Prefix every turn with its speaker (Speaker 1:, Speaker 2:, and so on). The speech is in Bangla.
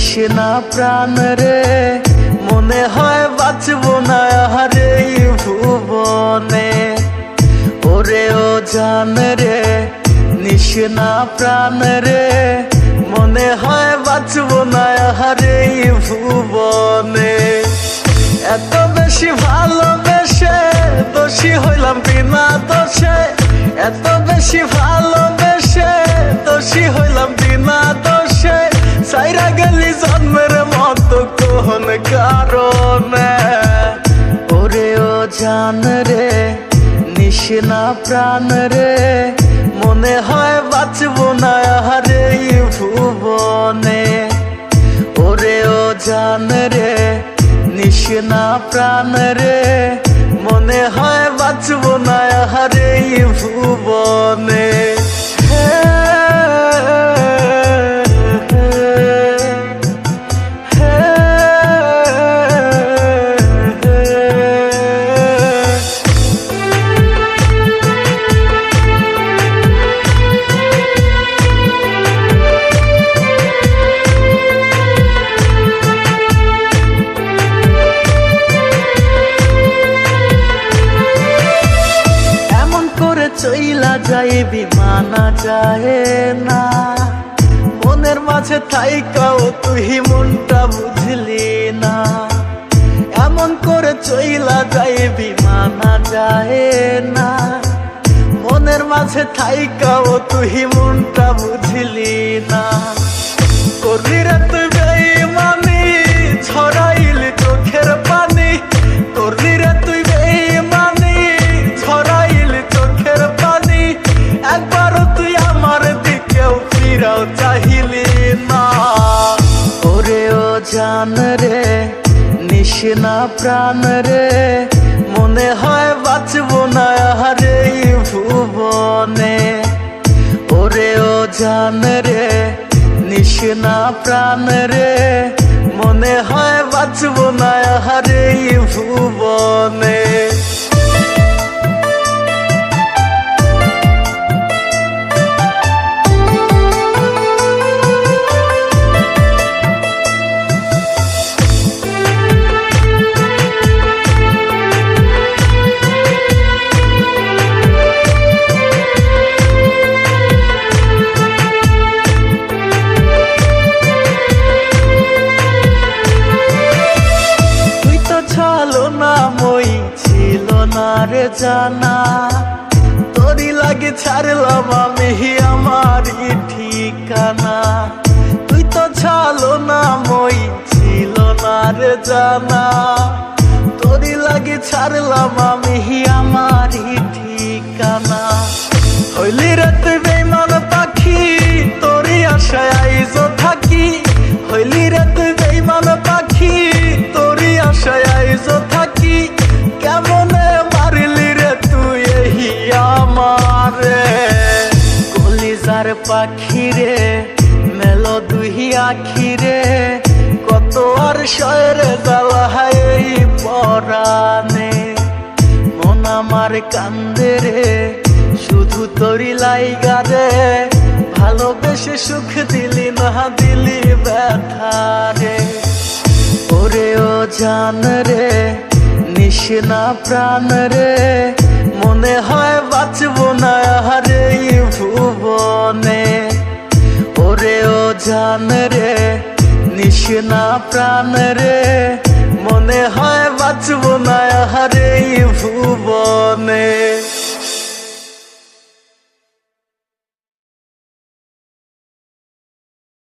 Speaker 1: নিশনা প্রাণ রে মনে হয় বাঁচবো না আরে ভুবনে। ওরে ও জান রে নিশনা প্রাণ রে মনে হয় বাঁচবো না আরে ভুবনে। এত বেশি ভালোবেসে দোষী হইলাম বিনা দোষে, এত বেশি ভালোবেসে দোষী হইলাম বিনা দোষে। সাইরা গেলি জন্মের মতো কোন কারণে। ওরে ও জান রে নিশনা প্রাণ রে মনে হয় বাঁচবো না আরে ভুবনে। ওরে ও জান রে নিশনা প্রাণ রে মনে হয় বাঁচবো না আরে ভুবনে। চইলা যায় বিমানা যায় না, মনের মাঝে থাইকাও তুই মনটা বুঝলি না। এমন করে চইলা যায় বিমানা যায় না, মনের মাঝে থাইকাও তুই মনটা বুঝলি না। করলি রে তুই বেঈমানি ছড়াইলি চোখের পানি, করলি রে তুই বেঈমানি ছড়াইলি চোখের পানি। একবারও তুই আমার দিকেও ফিরাও চাহিলি না। ওরে ও জান রে নিশনা প্রাণ রে মনে হয় বাঁচবো না আরে ভুবনে। ওরে ও জান রে নিশনা প্রাণ রে মনে হয় বাঁচবো না আরে ভুবনে। রে জানা তোরি লাগে ছাড়লাম আমি আমার ঠিকানা। তুই তো ছালো না মই ছিল না রে জানা, তোরি লাগে ছাড়লাম আমি আমার ঠিকানা। হইলি রে তুই বেঈমান পাখি তোরি আশায় আইজো থাকি, হইলি রে তুই বেঈমান পাখি তোরি আশায় আইজো থাকি। কেমনে মারলি রে তুই এই আমারে, কলিজার পাখি রে মেলো দুই আখি রে। কত আর শয়ের জ্বালা এই পরানে, মন আমার কান্দে রে শুধু তোরি লাইগা রে। ভালোবেসে সুখ দিলি না দিলি ব্যথা রে। ওরে ও জান রে নিশনা প্রাণ রে মনে হয় বাঁচবো না আরে ভুবনে। ওরে ও জান রে নিশনা প্রাণ রে মনে হয় বাঁচবো না আরে ভুবনে।